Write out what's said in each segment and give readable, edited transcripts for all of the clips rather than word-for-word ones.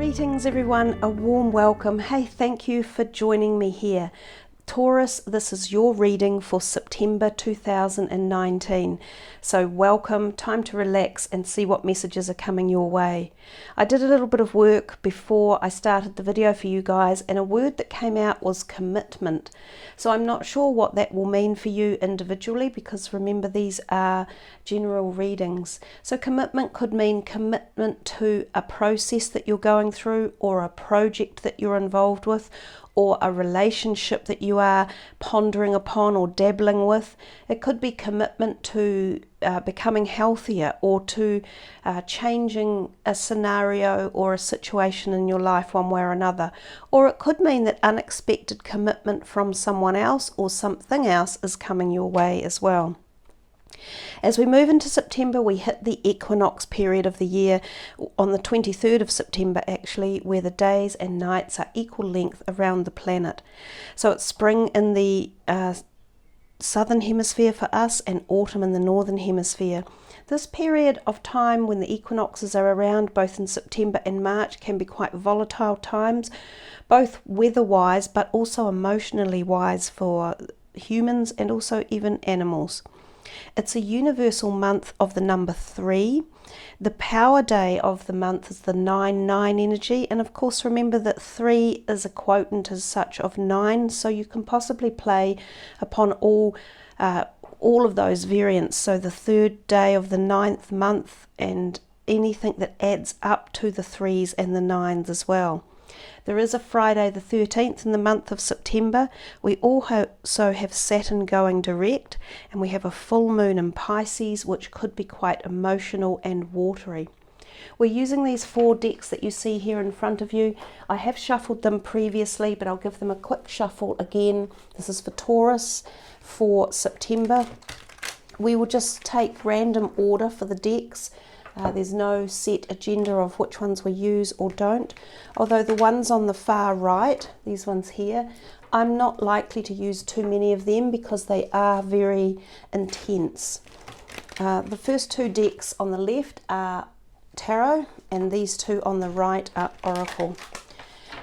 Greetings everyone, a warm welcome. Hey, thank you for joining me here. Taurus, this is your reading for September 2019. So welcome, time to relax and see what messages are coming your way. I did a little bit of work before I started the video for you guys, and a word that came out was commitment. So I'm not sure what that will mean for you individually, because remember, these are general readings. So commitment could mean commitment to a process that you're going through, or a project that you're involved with, or a relationship that you are pondering upon or dabbling with. It could be commitment to becoming healthier, or to changing a scenario or a situation in your life one way or another. Or it could mean that unexpected commitment from someone else or something else is coming your way as well. As we move into September, we hit the equinox period of the year on the 23rd of September actually, where the days and nights are equal length around the planet. So it's spring in the southern hemisphere for us and autumn in the northern hemisphere. This period of time when the equinoxes are around, both in September and March, can be quite volatile times, both weather-wise but also emotionally wise for humans and also even animals. It's a universal month of the number 3. The power day of the month is the 9-9 energy, and of course remember that 3 is a quotient as such of 9, so you can possibly play upon all of those variants. So the third day of the 9th month, and anything that adds up to the 3s and the 9s as well. There is a Friday the 13th in the month of September. We also have Saturn going direct, and we have a full moon in Pisces, which could be quite emotional and watery. We're using these 4 decks that you see here in front of you. I have shuffled them previously, but I'll give them a quick shuffle again. This is for Taurus for September. We will just take random order for the decks. There's no set agenda of which ones we use or don't, although the ones on the far right, these ones here, I'm not likely to use too many of them because they are very intense. The first 2 decks on the left are Tarot, and these 2 on the right are Oracle.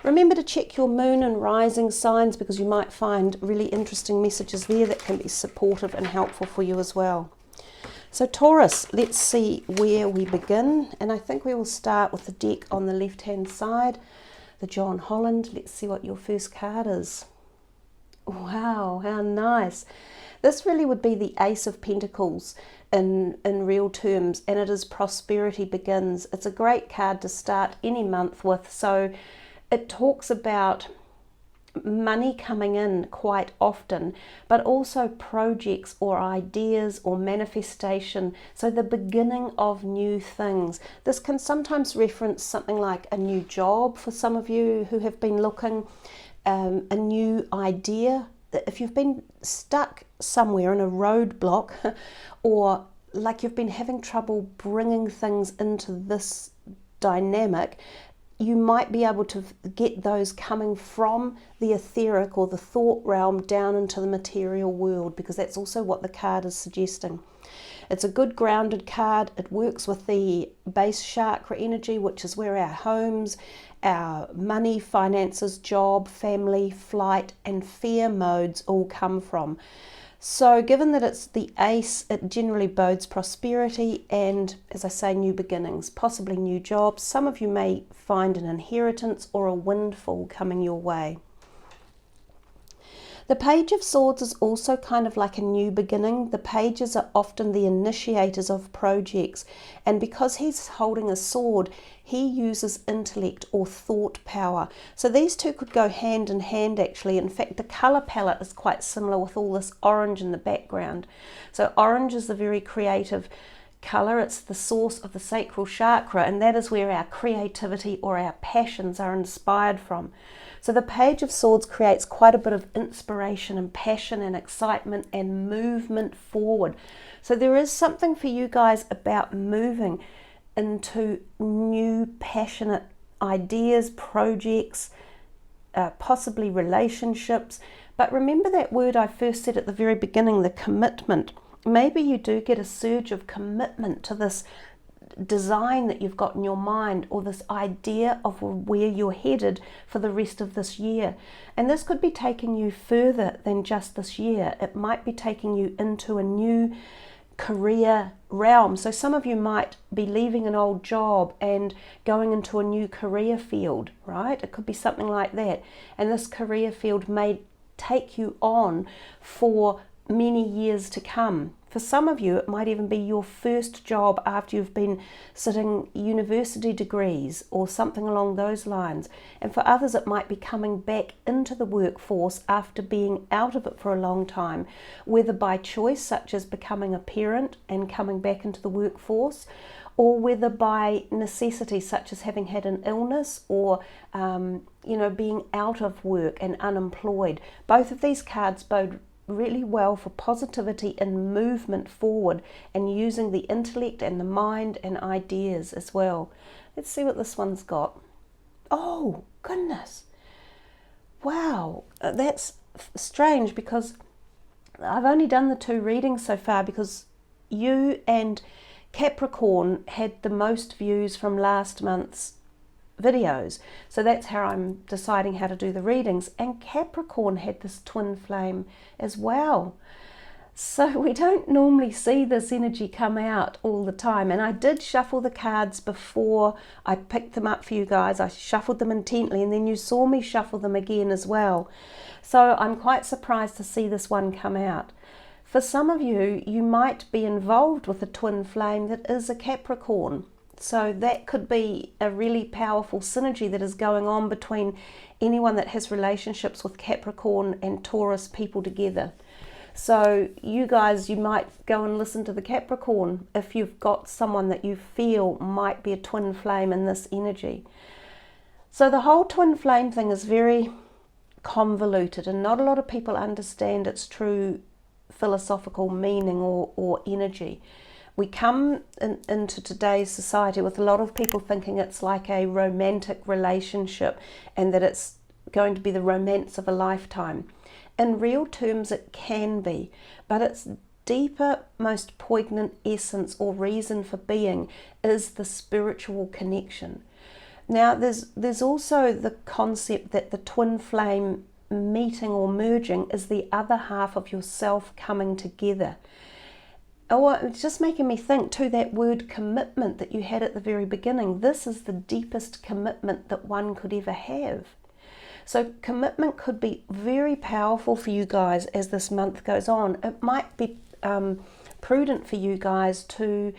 Remember to check your moon and rising signs, because you might find really interesting messages there that can be supportive and helpful for you as well. So Taurus, let's see where we begin, and I think we will start with the deck on the left hand side, the John Holland. Let's see what your first card is. Wow, how nice. This really would be the Ace of Pentacles in real terms, and it is Prosperity Begins. It's a great card to start any month with. So it talks about money coming in quite often, but also projects or ideas or manifestation, so the beginning of new things. This can sometimes reference something like a new job for some of you who have been looking, a new idea. If you've been stuck somewhere in a roadblock, or like you've been having trouble bringing things into this dynamic, you might be able to get those coming from the etheric or the thought realm down into the material world, because that's also what the card is suggesting. It's a good grounded card. It works with the base chakra energy, which is where our homes, our money, finances, job, family, flight and fear modes all come from. So given that it's the Ace, it generally bodes prosperity and, as I say, new beginnings, possibly new jobs. Some of you may find an inheritance or a windfall coming your way. The Page of Swords is also kind of like a new beginning. The pages are often the initiators of projects, and because he's holding a sword, he uses intellect or thought power. So these 2 could go hand in hand actually. In fact, the colour palette is quite similar with all this orange in the background. So orange is the very creative colour. It's the source of the sacral chakra, and that is where our creativity or our passions are inspired from. So the Page of Swords creates quite a bit of inspiration and passion and excitement and movement forward. So there is something for you guys about moving into new passionate ideas, projects, possibly relationships. But remember that word I first said at the very beginning, the commitment. Maybe you do get a surge of commitment to this design that you've got in your mind, or this idea of where you're headed for the rest of this year. And this could be taking you further than just this year. It might be taking you into a new career realm. So some of you might be leaving an old job and going into a new career field, right? It could be something like that. And this career field may take you on for many years to come. For some of you, it might even be your first job after you've been sitting university degrees or something along those lines. And for others, it might be coming back into the workforce after being out of it for a long time, whether by choice, such as becoming a parent and coming back into the workforce, or whether by necessity, such as having had an illness or being out of work and unemployed. Both of these cards bode really well for positivity and movement forward, and using the intellect and the mind and ideas as well. Let's see what this one's got. Oh goodness, wow, that's strange, because I've only done the 2 readings so far, because you and Capricorn had the most views from last month's videos, so that's how I'm deciding how to do the readings. And Capricorn had this twin flame as well, so we don't normally see this energy come out all the time. And I did shuffle the cards before I picked them up for you guys. I shuffled them intently, and then you saw me shuffle them again as well, so I'm quite surprised to see this one come out. For some of you, you might be involved with a twin flame that is a Capricorn. So that could be a really powerful synergy that is going on between anyone that has relationships with Capricorn and Taurus people together. So you guys, you might go and listen to the Capricorn if you've got someone that you feel might be a twin flame in this energy. So the whole twin flame thing is very convoluted, and not a lot of people understand its true philosophical meaning or energy. We come into today's society with a lot of people thinking it's like a romantic relationship, and that it's going to be the romance of a lifetime. In real terms, it can be, but its deeper, most poignant essence or reason for being is the spiritual connection. Now, there's also the concept that the twin flame meeting or merging is the other half of yourself coming together. Oh, it's just making me think to that word commitment that you had at the very beginning. This is the deepest commitment that one could ever have. So commitment could be very powerful for you guys as this month goes on. It might be prudent for you guys to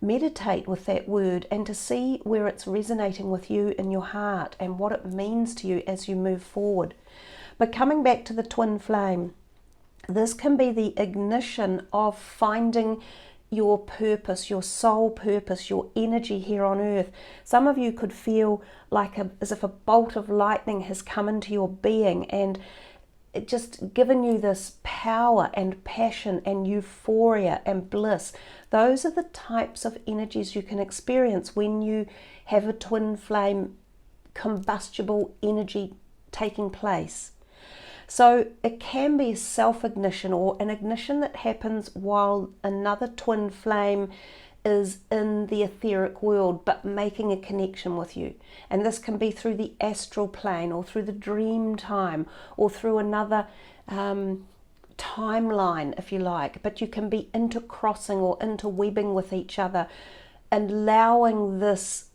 meditate with that word and to see where it's resonating with you in your heart and what it means to you as you move forward. But coming back to the twin flame, this can be the ignition of finding your purpose, your soul purpose, your energy here on earth. Some of you could feel like as if a bolt of lightning has come into your being and it just given you this power and passion and euphoria and bliss. Those are the types of energies you can experience when you have a twin flame combustible energy taking place. So it can be self-ignition, or an ignition that happens while another twin flame is in the etheric world but making a connection with you. And this can be through the astral plane, or through the dream time, or through another timeline, if you like. But you can be intercrossing or interwebbing with each other, and allowing this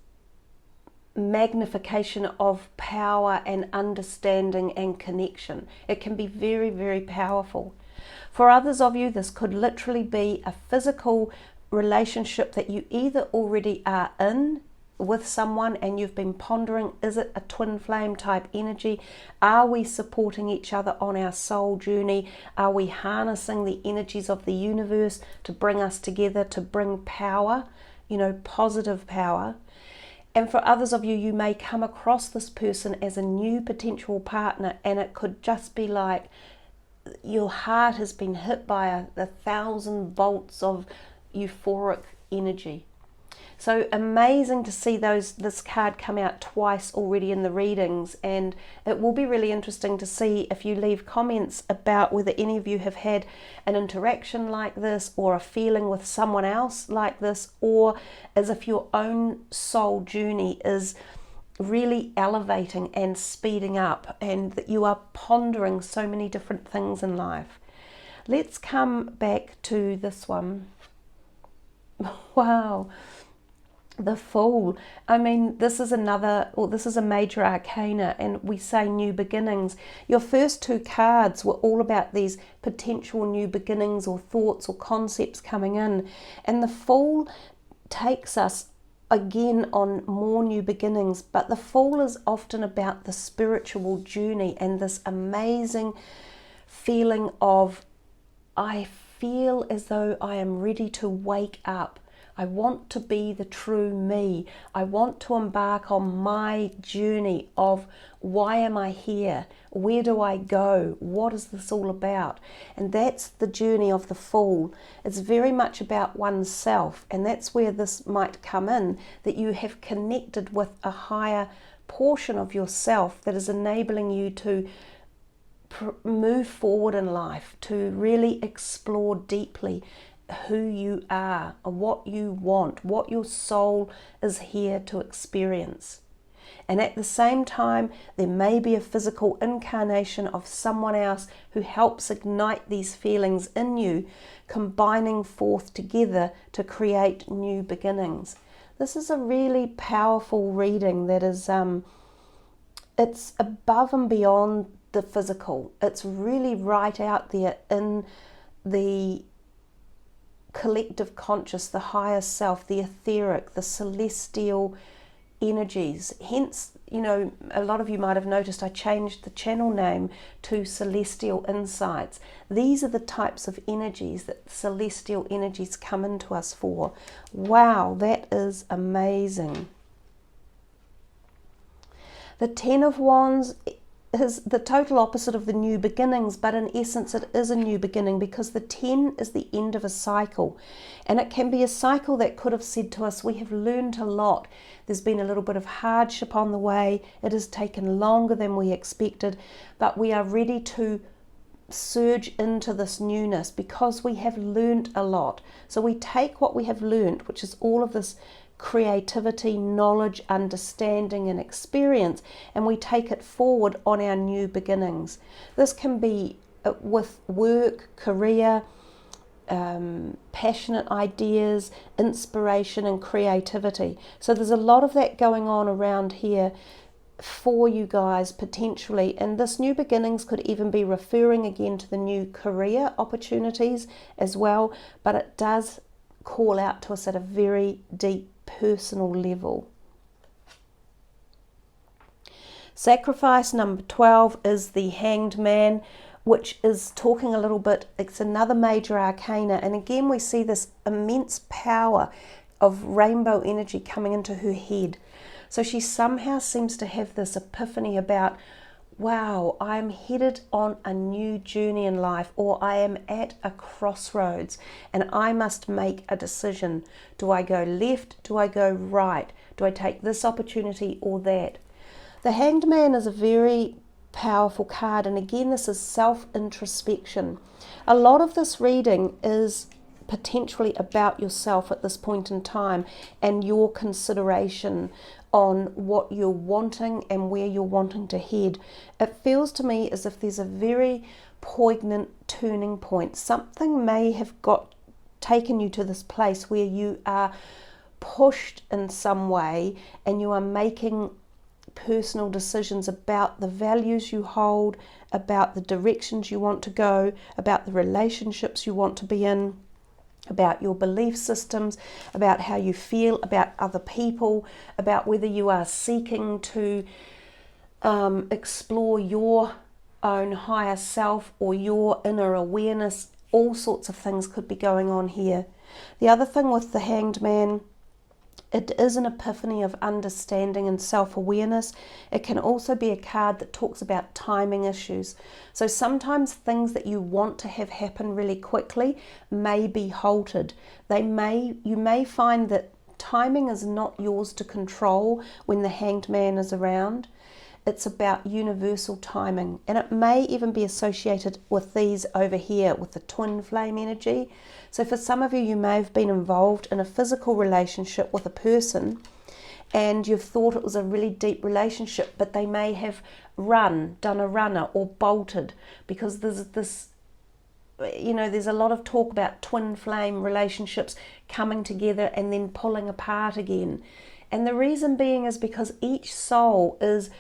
magnification of power and understanding and connection. It can be very, very powerful. For others of you, this could literally be a physical relationship that you either already are in with someone and you've been pondering, is it a twin flame type energy? Are we supporting each other on our soul journey? Are we harnessing the energies of the universe to bring us together, to bring power, positive power? And for others of you, you may come across this person as a new potential partner, and it could just be like your heart has been hit by a 1,000 volts of euphoric energy. So amazing to see this card come out twice already in the readings, and it will be really interesting to see if you leave comments about whether any of you have had an interaction like this, or a feeling with someone else like this, or as if your own soul journey is really elevating and speeding up, and that you are pondering so many different things in life. Let's come back to this one. Wow. The Fool. I mean, this is a major arcana, and we say new beginnings. Your first two cards were all about these potential new beginnings or thoughts or concepts coming in. And the Fool takes us again on more new beginnings, but the Fool is often about the spiritual journey and this amazing feeling of, I feel as though I am ready to wake up. I want to be the true me. I want to embark on my journey of why am I here? Where do I go? What is this all about? And that's the journey of the Fool. It's very much about oneself, and that's where this might come in, that you have connected with a higher portion of yourself that is enabling you to move forward in life, to really explore deeply who you are, what you want, what your soul is here to experience. And at the same time, there may be a physical incarnation of someone else who helps ignite these feelings in you, combining forth together to create new beginnings. This is a really powerful reading that is, it's above and beyond the physical. It's really right out there in the collective conscious, the higher self, the etheric, the celestial energies. Hence, you know, a lot of you might have noticed I changed the channel name to Celestial Insights. These are the types of energies that celestial energies come into us for. Wow, that is amazing. The Ten of Wands is the total opposite of the new beginnings, but in essence it is a new beginning, because the 10 is the end of a cycle, and it can be a cycle that could have said to us, we have learned a lot, there's been a little bit of hardship on the way, it has taken longer than we expected, but we are ready to surge into this newness because we have learned a lot. So we take what we have learned, which is all of this creativity, knowledge, understanding and experience, and we take it forward on our new beginnings. This can be with work, career, passionate ideas, inspiration and creativity. So there's a lot of that going on around here for you guys potentially, and this new beginnings could even be referring again to the new career opportunities as well, but it does call out to us at a very deep personal level. Sacrifice number 12 is the Hanged Man, which is talking a little bit, it's another major arcana, and again we see this immense power of rainbow energy coming into her head. So she somehow seems to have this epiphany about, wow, I'm headed on a new journey in life, or I am at a crossroads and I must make a decision. Do I go left? Do I go right? Do I take this opportunity or that? The Hanged Man is a very powerful card, and again this is self-introspection. A lot of this reading is potentially about yourself at this point in time and your consideration on what you're wanting and where you're wanting to head. It feels to me as if there's a very poignant turning point. Something may have taken you to this place where you are pushed in some way and you are making personal decisions about the values you hold, about the directions you want to go, about the relationships you want to be in, about your belief systems, about how you feel about other people, about whether you are seeking to explore your own higher self or your inner awareness. All sorts of things could be going on here. The other thing with the Hanged Man, it is an epiphany of understanding and self-awareness. It can also be a card that talks about timing issues. So sometimes things that you want to have happen really quickly may be halted. You may find that timing is not yours to control when the Hanged Man is around. It's about universal timing, and it may even be associated with these over here with the twin flame energy. So for some of you, you may have been involved in a physical relationship with a person and you've thought it was a really deep relationship, but they may have done a runner or bolted, because there's this, there's a lot of talk about twin flame relationships coming together and then pulling apart again. And the reason being is because each soul is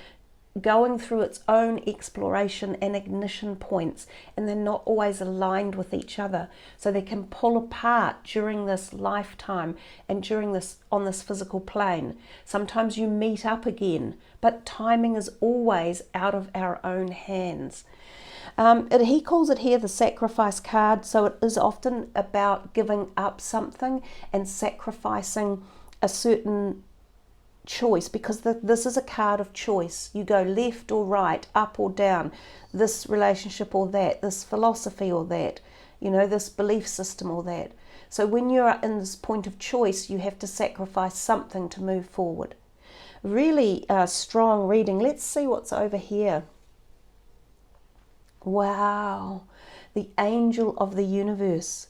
going through its own exploration and ignition points, and they're not always aligned with each other, so they can pull apart during this lifetime and during this on this physical plane. Sometimes you meet up again, but timing is always out of our own hands. He calls it here the sacrifice card, so it is often about giving up something and sacrificing a certain choice, because this is a card of choice. You go left or right, up or down, this relationship or that, this philosophy or that, this belief system or that. So when you're in this point of choice, you have to sacrifice something to move forward. Really strong reading. Let's see what's over here. Wow, the angel of the universe.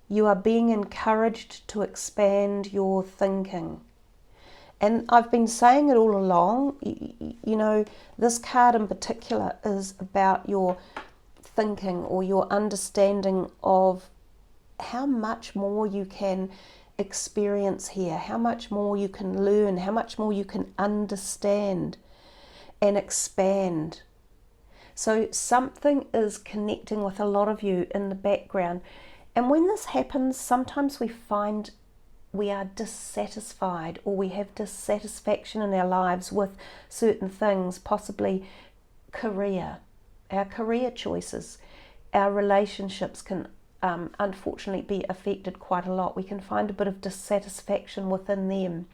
You are being encouraged to expand your thinking. And I've been saying it all along, this card in particular is about your thinking or your understanding of how much more you can experience here, how much more you can learn, how much more you can understand and expand. So something is connecting with a lot of you in the background. And when this happens, sometimes we find we are dissatisfied, or we have dissatisfaction in our lives with certain things, possibly career, our career choices. Our relationships can unfortunately be affected quite a lot. We can find a bit of dissatisfaction within them.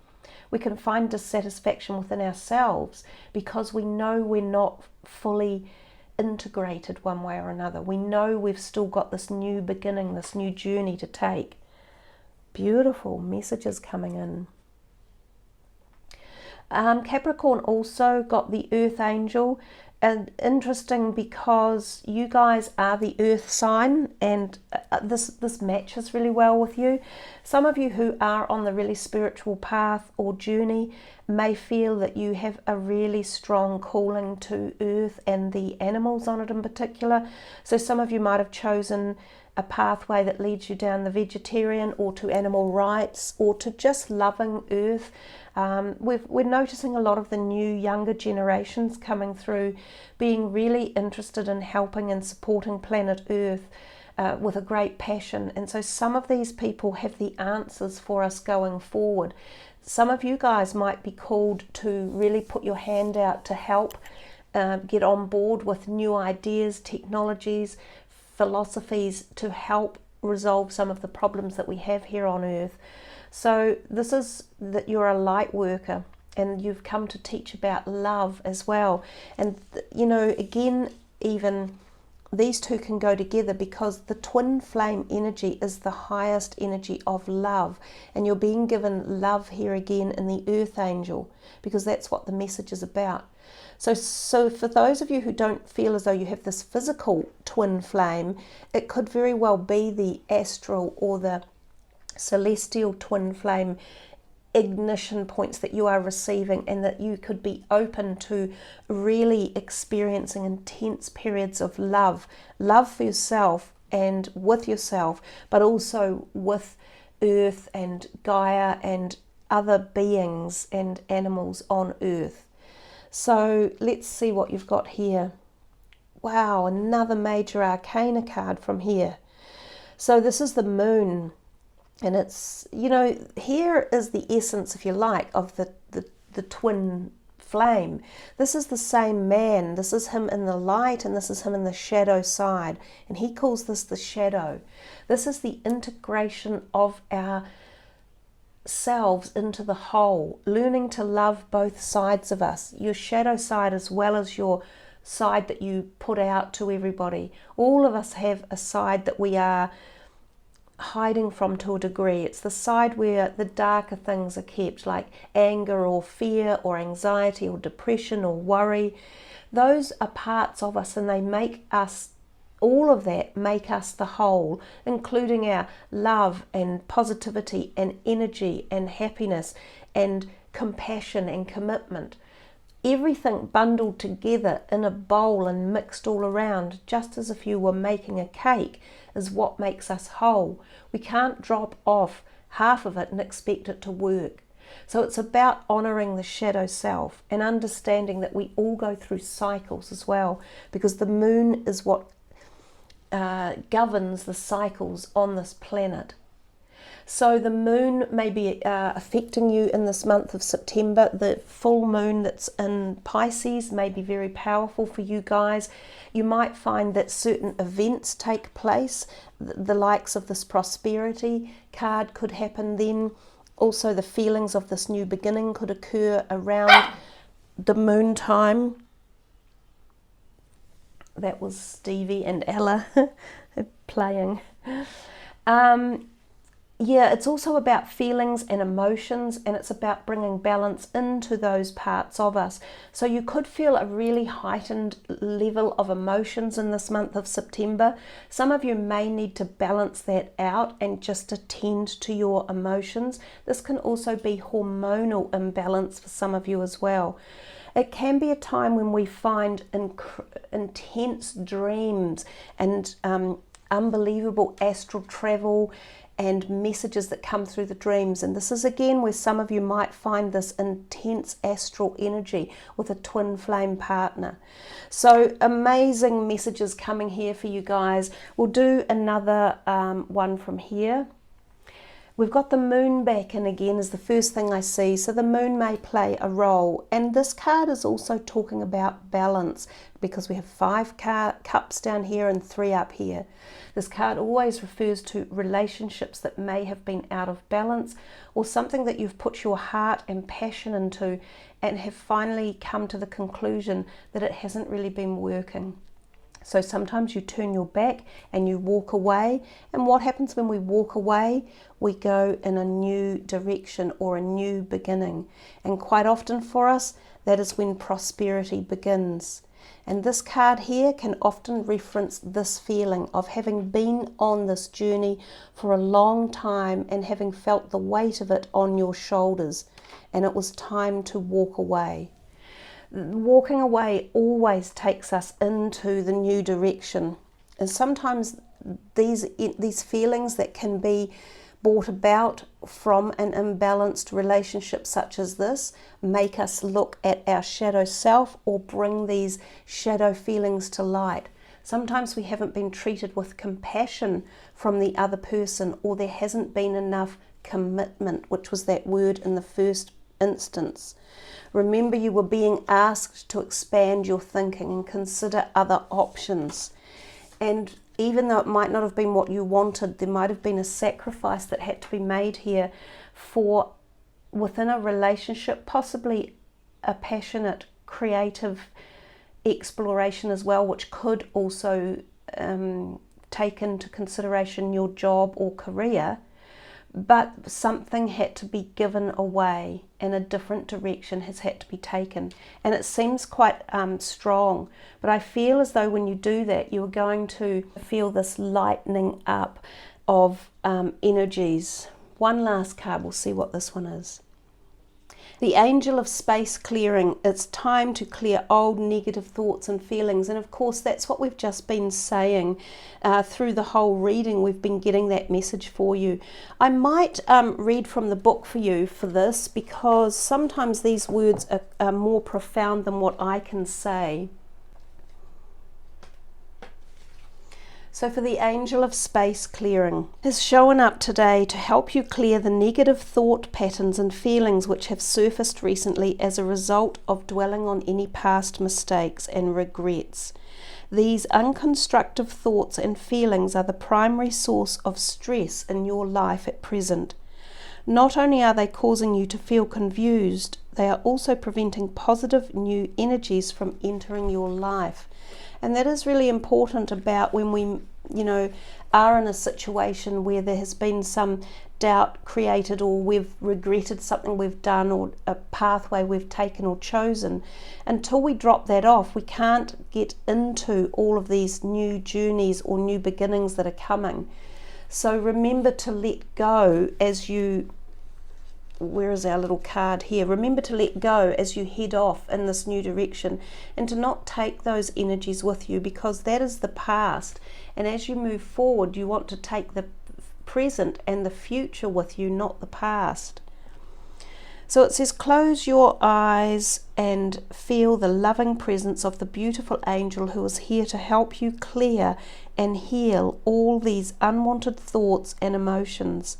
We can find dissatisfaction within ourselves because we know we're not fully integrated one way or another. We know we've still got this new beginning, this new journey to take. Beautiful messages coming in. Capricorn also got the Earth Angel, and interesting because you guys are the Earth sign, and this matches really well with you. Some of you who are on the really spiritual path or journey may feel that you have a really strong calling to Earth and the animals on it in particular. So some of you might have chosen a pathway that leads you down the vegetarian or to animal rights or to just loving Earth. We're noticing a lot of the new younger generations coming through being really interested in helping and supporting planet Earth with a great passion. And so some of these people have the answers for us going forward. Some of you guys might be called to really put your hand out to help get on board with new ideas, technologies, philosophies to help resolve some of the problems that we have here on Earth. So this is that you're a light worker, and you've come to teach about love as well. And again, even these two can go together, because the twin flame energy is the highest energy of love, and you're being given love here again in the Earth Angel, because that's what the message is about. So for those of you who don't feel as though you have this physical twin flame, it could very well be the astral or the celestial twin flame ignition points that you are receiving, and that you could be open to really experiencing intense periods of love for yourself and with yourself, but also with Earth and Gaia and other beings and animals on Earth. So let's see what you've got here. Wow, another major arcana card from here. So this is the moon, and it's, here is the essence, if you like, of the twin flame. This is the same man. This is him in the light, and this is him in the shadow side, and he calls this the shadow. This is the integration of our selves into the whole, learning to love both sides of us, your shadow side as well as your side that you put out to everybody. All of us have a side that we are hiding from to a degree. It's the side where the darker things are kept, like anger or fear or anxiety or depression or worry. Those are parts of us, and they make us, all of that make us the whole, including our love and positivity and energy and happiness and compassion and commitment. Everything bundled together in a bowl and mixed all around, just as if you were making a cake, is what makes us whole. We can't drop off half of it and expect it to work. So it's about honouring the shadow self and understanding that we all go through cycles as well, because the moon is what governs the cycles on this planet. So the moon may be affecting you in this month of September. The full moon that's in Pisces may be very powerful for you guys. You might find that certain events take place. The likes of this prosperity card could happen then. Also, the feelings of this new beginning could occur around the moon time. That was Stevie and Ella playing. Yeah, it's also about feelings and emotions, and it's about bringing balance into those parts of us. So you could feel a really heightened level of emotions in this month of September. Some of you may need to balance that out and just attend to your emotions. This can also be hormonal imbalance for some of you as well. It can be a time when we find intense dreams and unbelievable astral travel and messages that come through the dreams. And this is again where some of you might find this intense astral energy with a twin flame partner. So amazing messages coming here for you guys. We'll do another one from here. We've got the moon back in again is the first thing I see. So the moon may play a role. And this card is also talking about balance, because we have 5 cups down here and 3 up here. This card always refers to relationships that may have been out of balance, or something that you've put your heart and passion into and have finally come to the conclusion that it hasn't really been working. So sometimes you turn your back and you walk away, and what happens when we walk away? We go in a new direction or a new beginning, and quite often for us that is when prosperity begins. And this card here can often reference this feeling of having been on this journey for a long time and having felt the weight of it on your shoulders, and it was time to walk away. Walking away always takes us into the new direction, and sometimes these feelings that can be brought about from an imbalanced relationship such as this make us look at our shadow self or bring these shadow feelings to light. Sometimes we haven't been treated with compassion from the other person, or there hasn't been enough commitment, which was that word in the first instance. Remember, you were being asked to expand your thinking and consider other options. And even though it might not have been what you wanted, there might have been a sacrifice that had to be made here for within a relationship, possibly a passionate, creative exploration as well, which could also take into consideration your job or career. But something had to be given away and a different direction has had to be taken. And it seems quite strong, but I feel as though when you do that, you're going to feel this lightening up of energies. One last card, we'll see what this one is. The Angel of Space Clearing. It's time to clear old negative thoughts and feelings. And of course, that's what we've just been saying through the whole reading. We've been getting that message for you. I might read from the book for you for this, because sometimes these words are more profound than what I can say. So for the Angel of Space Clearing, has shown up today to help you clear the negative thought patterns and feelings which have surfaced recently as a result of dwelling on any past mistakes and regrets. These unconstructive thoughts and feelings are the primary source of stress in your life at present. Not only are they causing you to feel confused, they are also preventing positive new energies from entering your life. And that is really important about when we are in a situation where there has been some doubt created, or we've regretted something we've done, or a pathway we've taken or chosen, until we drop that off, we can't get into all of these new journeys or new beginnings that are coming. So remember to let go as you, where is our little card here? Remember to let go as you head off in this new direction, and to not take those energies with you, because that is the past. And as you move forward, you want to take the present and the future with you, not the past. So it says, close your eyes and feel the loving presence of the beautiful angel who is here to help you clear and heal all these unwanted thoughts and emotions.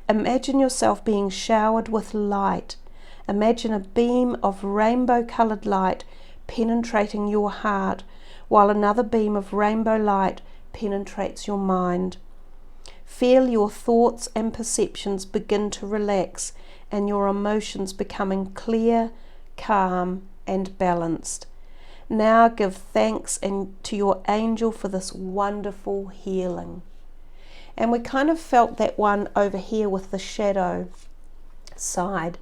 Imagine yourself being showered with light. Imagine a beam of rainbow-colored light penetrating your heart, while another beam of rainbow light penetrates your mind. Feel your thoughts and perceptions begin to relax, and your emotions becoming clear, calm, and balanced. Now give thanks to your angel for this wonderful healing. And we kind of felt that one over here with the shadow side.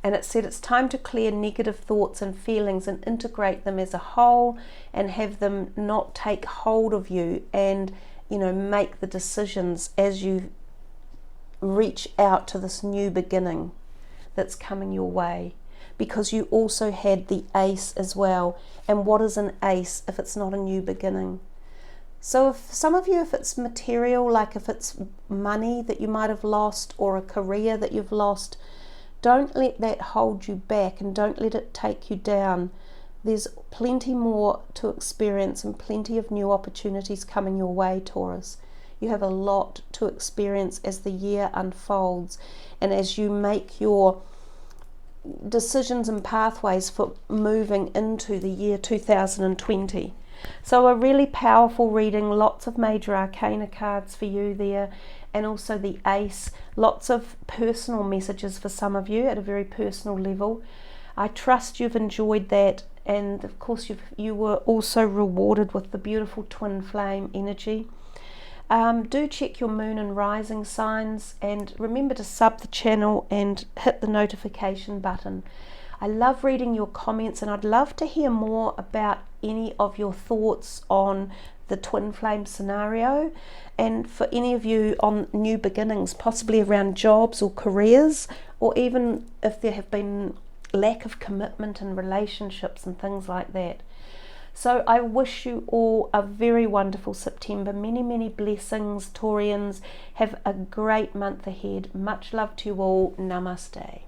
And it said it's time to clear negative thoughts and feelings and integrate them as a whole, and have them not take hold of you, and make the decisions as you reach out to this new beginning that's coming your way. Because you also had the ace as well. And what is an ace if it's not a new beginning? So if some of you, if it's material, like if it's money that you might have lost, or a career that you've lost, don't let that hold you back, and don't let it take you down. There's plenty more to experience, and plenty of new opportunities coming your way, Taurus. You have a lot to experience as the year unfolds, and as you make your decisions and pathways for moving into the year 2020. So a really powerful reading, lots of major arcana cards for you there, and also the ace, lots of personal messages for some of you at a very personal level. I trust you've enjoyed that, and of course you were also rewarded with the beautiful twin flame energy. Do check your moon and rising signs, and remember to sub the channel and hit the notification button. I love reading your comments, and I'd love to hear more about any of your thoughts on the twin flame scenario, and for any of you on new beginnings, possibly around jobs or careers, or even if there have been lack of commitment in relationships and things like that. So I wish you all a very wonderful September. Many, many blessings, Taurians. Have a great month ahead. Much love to you all. Namaste.